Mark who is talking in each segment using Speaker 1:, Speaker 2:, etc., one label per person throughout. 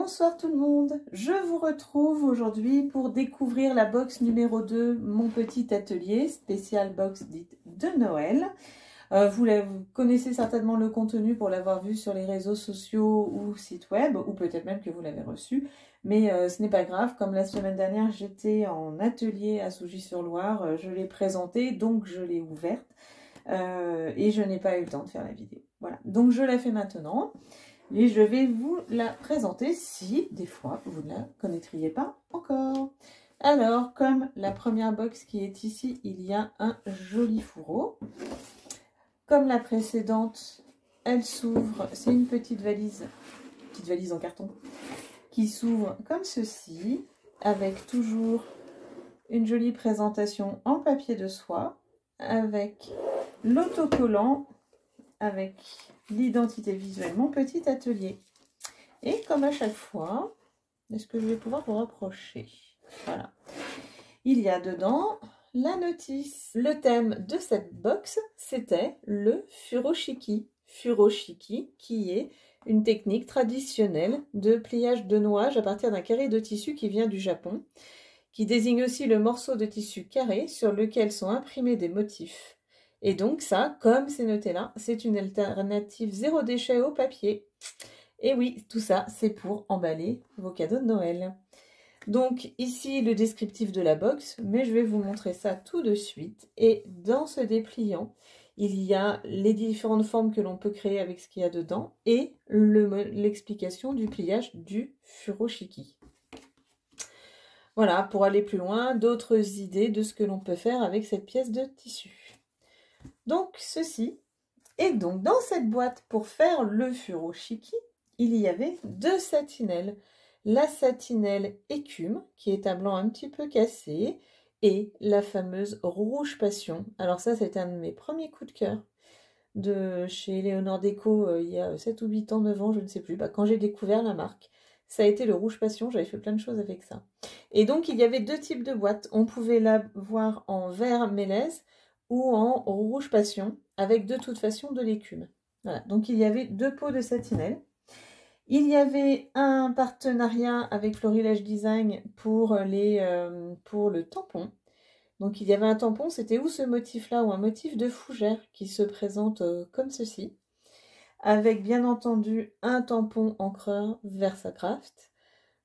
Speaker 1: Bonsoir tout le monde, je vous retrouve aujourd'hui pour découvrir la box numéro 2, mon petit atelier, spécial box dite de Noël. Vous connaissez certainement le contenu pour l'avoir vu sur les réseaux sociaux ou site web, ou peut-être même que vous l'avez reçu, mais ce n'est pas grave, comme la semaine dernière j'étais en atelier à Sougy-sur-Loire, je l'ai présentée, donc je l'ai ouverte, et je n'ai pas eu le temps de faire la vidéo. Voilà, donc je la fais maintenant. Et je vais vous la présenter si, des fois, vous ne la connaîtriez pas encore. Alors, comme la première box qui est ici, il y a un joli fourreau. Comme la précédente, elle s'ouvre, c'est une petite valise en carton, qui s'ouvre comme ceci, avec toujours une jolie présentation en papier de soie, avec l'autocollant, avec l'identité visuelle, mon petit atelier. Et comme à chaque fois, est-ce que je vais pouvoir vous rapprocher? Voilà. Il y a dedans la notice. Le thème de cette box, c'était le furoshiki. Furoshiki, qui est une technique traditionnelle de pliage de nouage à partir d'un carré de tissu qui vient du Japon, qui désigne aussi le morceau de tissu carré sur lequel sont imprimés des motifs. Et donc ça, comme c'est noté là, c'est une alternative zéro déchet au papier. Et oui, tout ça, c'est pour emballer vos cadeaux de Noël. Donc ici, le descriptif de la box, mais je vais vous montrer ça tout de suite. Et dans ce dépliant, il y a les différentes formes que l'on peut créer avec ce qu'il y a dedans et l'explication du pliage du furoshiki. Voilà, pour aller plus loin, d'autres idées de ce que l'on peut faire avec cette pièce de tissu. Donc ceci, et donc dans cette boîte pour faire le furoshiki, il y avait deux satinelles. La satinelle écume, qui est à blanc un petit peu cassé, et la fameuse rouge passion. Alors ça, c'était un de mes premiers coups de cœur de chez Léonore Déco il y a 7 ou 8 ans, 9 ans, je ne sais plus. Quand j'ai découvert la marque, ça a été le rouge passion, j'avais fait plein de choses avec ça. Et donc, il y avait deux types de boîtes. On pouvait la voir en vert mélèze ou en rouge passion, avec de toute façon de l'écume. Voilà, donc il y avait deux pots de satinelle. Il y avait un partenariat avec Florilège Design pour le tampon. Donc il y avait un tampon, c'était ou ce motif-là ou un motif de fougère qui se présente comme ceci. Avec bien entendu un tampon encreur Versacraft,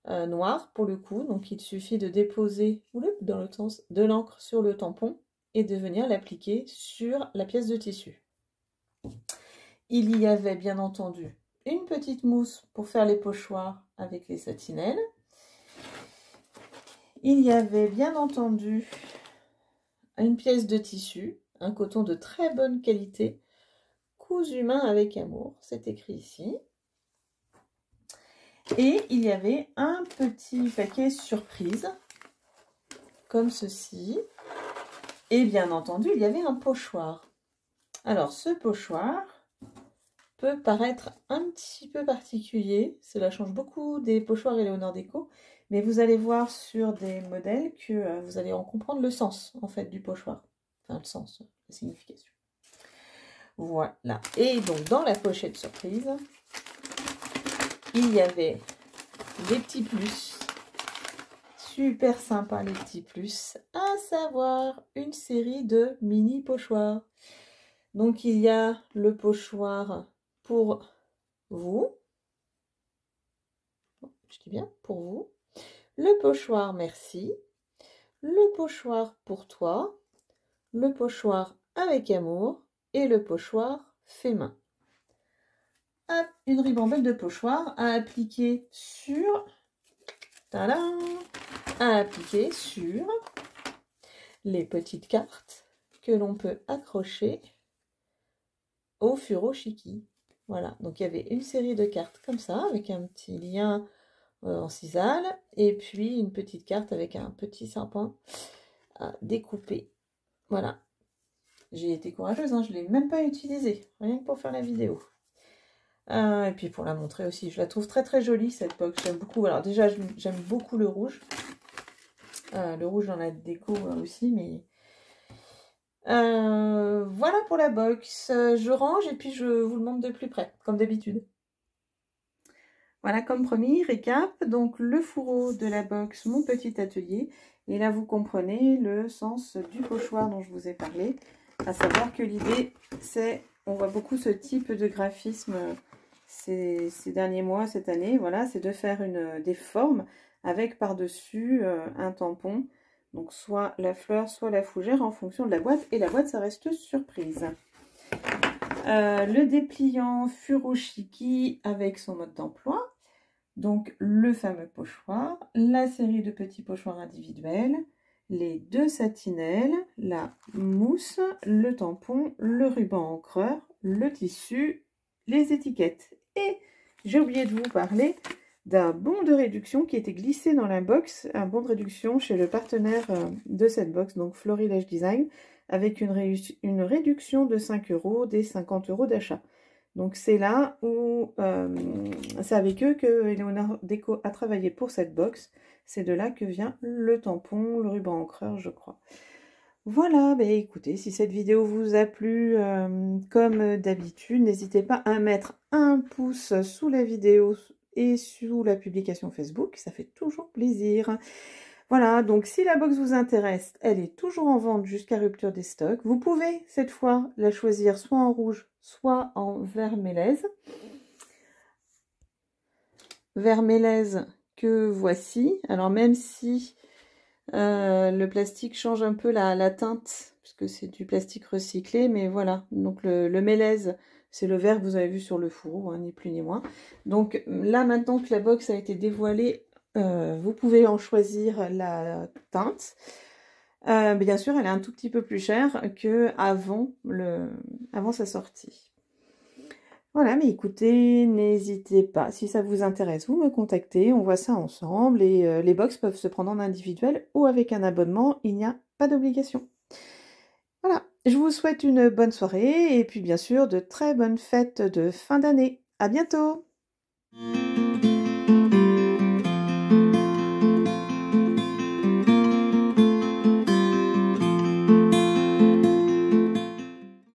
Speaker 1: noir pour le coup. Donc il suffit de déposer dans l'autre sens de l'encre sur le tampon et de venir l'appliquer sur la pièce de tissu. Il y avait bien entendu une petite mousse pour faire les pochoirs avec les satinelles. Il y avait bien entendu une pièce de tissu, un coton de très bonne qualité, cousu main avec amour, c'est écrit ici. Et il y avait un petit paquet surprise, comme ceci. Et bien entendu, il y avait un pochoir. Alors, ce pochoir peut paraître un petit peu particulier. Cela change beaucoup des pochoirs Léonore Déco. Mais vous allez voir sur des modèles que vous allez en comprendre le sens, en fait, du pochoir. Enfin, le sens, la signification. Voilà. Et donc, dans la pochette surprise, il y avait des petits plus. Super sympa, les petits plus. À savoir, une série de mini pochoirs. Donc, il y a le pochoir pour vous. Je dis bien pour vous. Le pochoir merci. Le pochoir pour toi. Le pochoir avec amour. Et le pochoir fait main. Une ribambelle de pochoir à appliquer sur... Tadam! À appliquer sur les petites cartes que l'on peut accrocher au furoshiki. Voilà, donc il y avait une série de cartes comme ça, avec un petit lien en cisale, et puis une petite carte avec un petit serpent à découper. Voilà, j'ai été courageuse, hein, je ne l'ai même pas utilisée, rien que pour faire la vidéo. Et puis pour la montrer aussi, je la trouve très très jolie cette box, j'aime beaucoup. Alors déjà, j'aime beaucoup le rouge. Le rouge dans la déco aussi, mais... voilà pour la box. Je range et puis je vous le montre de plus près, comme d'habitude. Voilà, comme promis, récap, donc le fourreau de la box, mon petit atelier. Et là, vous comprenez le sens du pochoir dont je vous ai parlé. À savoir que l'idée, c'est, on voit beaucoup ce type de graphisme ces derniers mois, cette année, voilà, c'est de faire des formes avec par-dessus un tampon. Donc soit la fleur, soit la fougère en fonction de la boîte. Et la boîte, ça reste surprise. Le dépliant Furoshiki avec son mode d'emploi. Donc le fameux pochoir, la série de petits pochoirs individuels, les 2 satinelles, la mousse, le tampon, le ruban encreur, le tissu, les étiquettes. Et j'ai oublié de vous parler d'un bon de réduction qui était glissé dans la box, un bon de réduction chez le partenaire de cette box, donc Florilège Design, avec une réduction de 5 € des 50 € d'achat. Donc c'est là où c'est avec eux que Eleonore Déco a travaillé pour cette box. C'est de là que vient le tampon, le ruban encreur, je crois. Voilà, bah écoutez, si cette vidéo vous a plu, comme d'habitude, n'hésitez pas à mettre un pouce sous la vidéo et sous la publication Facebook, ça fait toujours plaisir. Voilà, donc si la box vous intéresse, elle est toujours en vente jusqu'à rupture des stocks. Vous pouvez cette fois la choisir soit en rouge, soit en vert mélèze. Vert mélèze que voici. Alors même si le plastique change un peu la teinte, puisque c'est du plastique recyclé, mais voilà. Donc le mélèze, c'est le vert que vous avez vu sur le fourreau, hein, ni plus ni moins. Donc là, maintenant que la box a été dévoilée, vous pouvez en choisir la teinte. Bien sûr, elle est un tout petit peu plus chère qu'avant avant sa sortie. Voilà, mais écoutez, n'hésitez pas, si ça vous intéresse, vous me contactez, on voit ça ensemble, et les box peuvent se prendre en individuel ou avec un abonnement, il n'y a pas d'obligation. Voilà, je vous souhaite une bonne soirée, et puis bien sûr, de très bonnes fêtes de fin d'année. À bientôt!